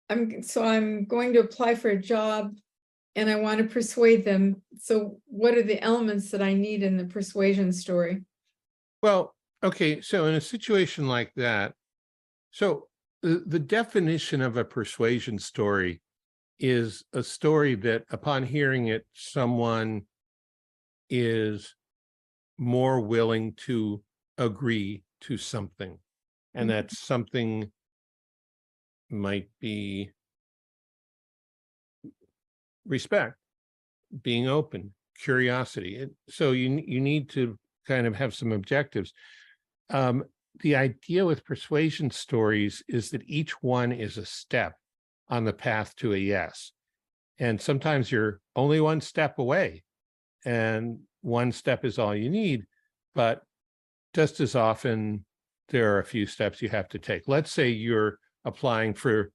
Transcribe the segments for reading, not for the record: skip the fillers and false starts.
I'm going to apply for a job and I want to persuade them. So what are the elements that I need in the persuasion story? Well, okay, so in a situation like that, so the definition of a persuasion story is a story that upon hearing it, someone is more willing to agree to something. And that something might be respect, being open, curiosity. So you need to kind of have some objectives. The idea with persuasion stories is that each one is a step on the path to a yes. And sometimes you're only one step away, and one step is all you need. But just as often, there are a few steps you have to take. Let's say you're applying for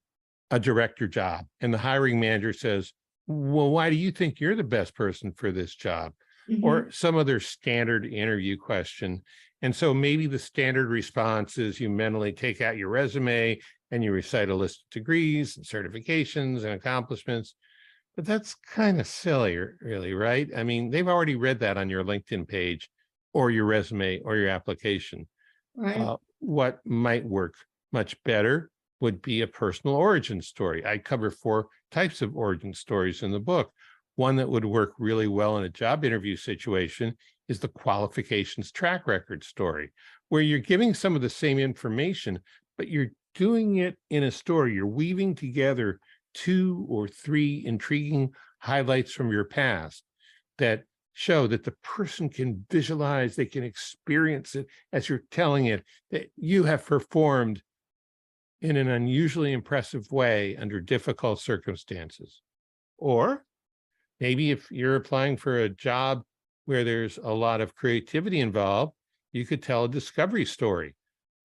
a director job, and the hiring manager says, well, why do you think you're the best person for this job? Or some other standard interview question. And so maybe the standard response is you mentally take out your resume and you recite a list of degrees and certifications and accomplishments. But that's kind of silly, really, right? I mean, they've already read that on your LinkedIn page or your resume or your application. Right. What might work much better would be a personal origin story. I cover 4 types of origin stories in the book. One that would work really well in a job interview situation is the qualifications track record story, where you're giving some of the same information, but you're doing it in a story. You're weaving together 2 or 3 intriguing highlights from your past that show that the person can visualize, they can experience it as you're telling it, that you have performed in an unusually impressive way under difficult circumstances. Or maybe if you're applying for a job where there's a lot of creativity involved, you could tell a discovery story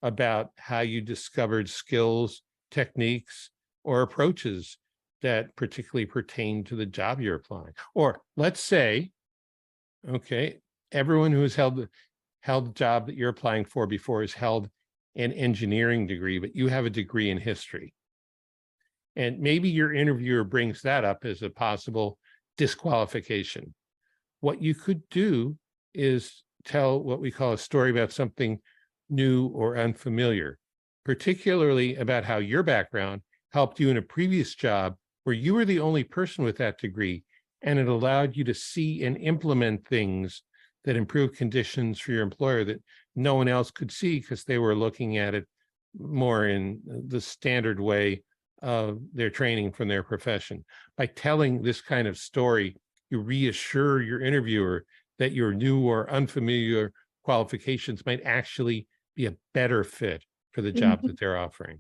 about how you discovered skills, techniques, or approaches that particularly pertain to the job you're applying. Or let's say, okay, everyone who has held the job that you're applying for before has held an engineering degree, but you have a degree in history. And maybe your interviewer brings that up as a possible disqualification. What you could do is tell what we call a story about something new or unfamiliar, particularly about how your background helped you in a previous job where you were the only person with that degree, and it allowed you to see and implement things that improve conditions for your employer that no one else could see because they were looking at it more in the standard way of their training from their profession. By telling this kind of story, you reassure your interviewer that your new or unfamiliar qualifications might actually be a better fit for the job that they're offering.